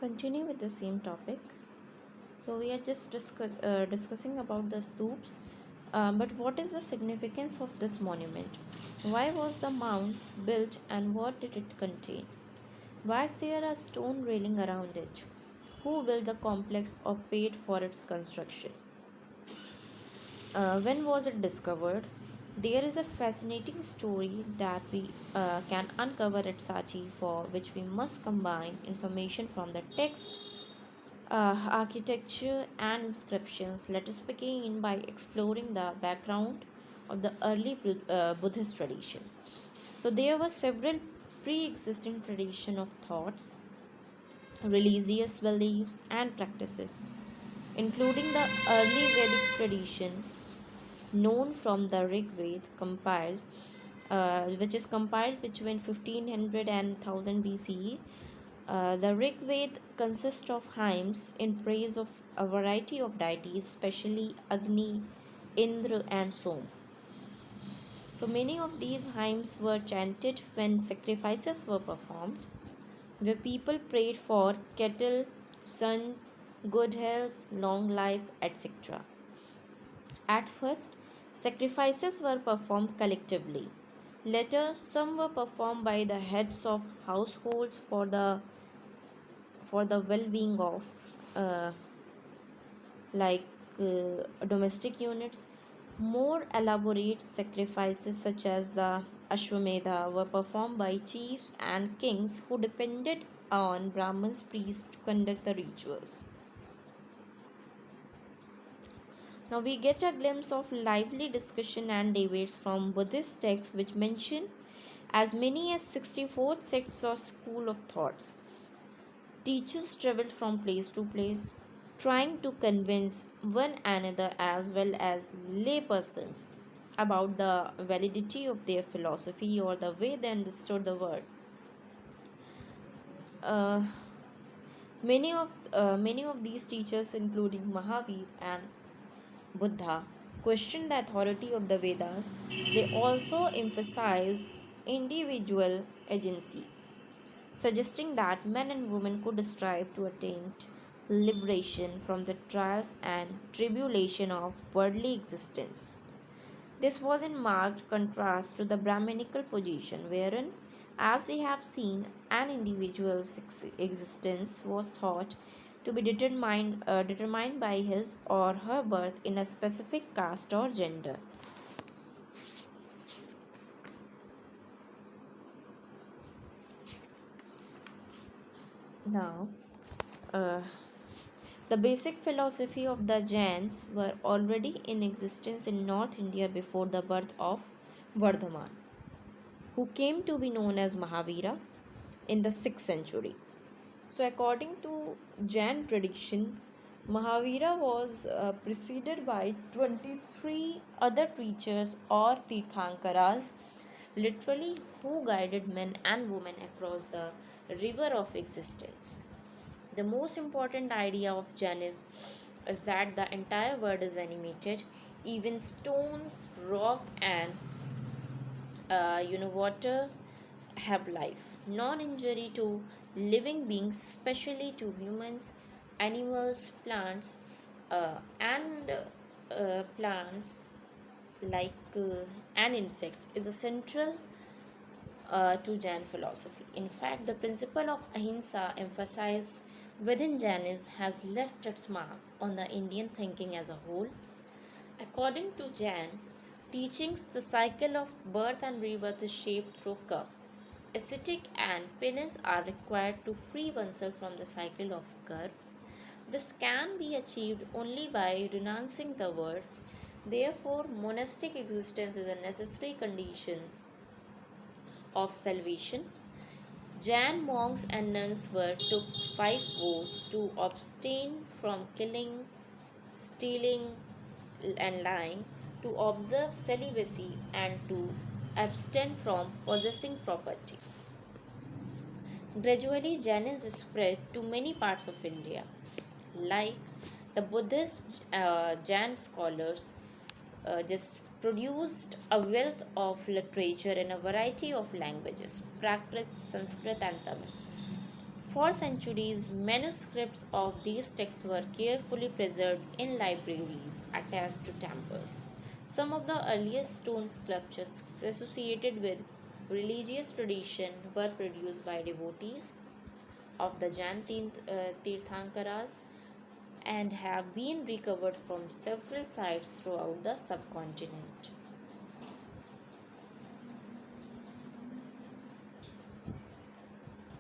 Continue with the same topic. So we are just discussing about the stoops. But what is the significance of this monument? Why was the mound built and what did it contain? Why is there a stone railing around it? Who built the complex or paid for its construction? When was it discovered? There is a fascinating story that we can uncover at Sachi, for which we must combine information from the text, architecture, and inscriptions. Let us begin by exploring the background of the early Buddhist tradition. So there were several pre-existing tradition of thoughts, religious beliefs, and practices, including the early Vedic tradition known from the Rig Veda, which is compiled between 1500 and 1000 BCE. The Rig Veda consists of hymns in praise of a variety of deities, especially Agni, Indra, and Som. So many of these hymns were chanted when sacrifices were performed, where people prayed for cattle, sons, good health, long life, etc. At first, sacrifices were performed collectively. Later, some were performed by the heads of households for the well-being of uh, like domestic units. More elaborate sacrifices such as the Ashwamedha were performed by chiefs and kings who depended on Brahmins priests to conduct the rituals. Now we get a glimpse of lively discussion and debates from Buddhist texts which mention as many as 64 sects or school of thoughts. Teachers traveled from place to place, trying to convince one another as well as laypersons about the validity of their philosophy or the way they understood the world. Uh, many of these teachers, including Mahavir and Buddha, questioned the authority of the Vedas. They also emphasized individual agency, suggesting that men and women could strive to attain liberation from the trials and tribulation of worldly existence. This was in marked contrast to the Brahminical position, wherein, as we have seen, an individual's existence was thought to be determined by his or her birth in a specific caste or gender. Now, uh, the basic philosophy of the Jains were already in existence in North India before the birth of Vardhaman, who came to be known as Mahavira in the 6th century. So, according to Jain tradition, Mahavira was preceded by 23 other teachers or Tirthankaras, literally who guided men and women across the river of existence. The most important idea of Jainism is that the entire world is animated, even stones, rock, and water have life. Non-injury to living beings, especially to humans, animals, plants like and insects, is a central to Jain philosophy. In fact, the principle of ahimsa emphasized within Jainism has left its mark on the Indian thinking as a whole. According to Jain teachings, the cycle of birth and rebirth is shaped through karma. Ascetic and penance are required to free oneself from the cycle of karma. This can be achieved only by renouncing the world. Therefore, monastic existence is a necessary condition of salvation. Jain monks and nuns were took 5 vows to abstain from killing, stealing, and lying, to observe celibacy, and to abstain from possessing property. Gradually, Jainism spread to many parts of India. Like the Buddhist Jain scholars just produced a wealth of literature in a variety of languages: Prakrit, Sanskrit, and Tamil. For centuries, manuscripts of these texts were carefully preserved in libraries attached to temples. Some of the earliest stone sculptures associated with religious tradition were produced by devotees of the Jain Tirthankaras and have been recovered from several sites throughout the subcontinent.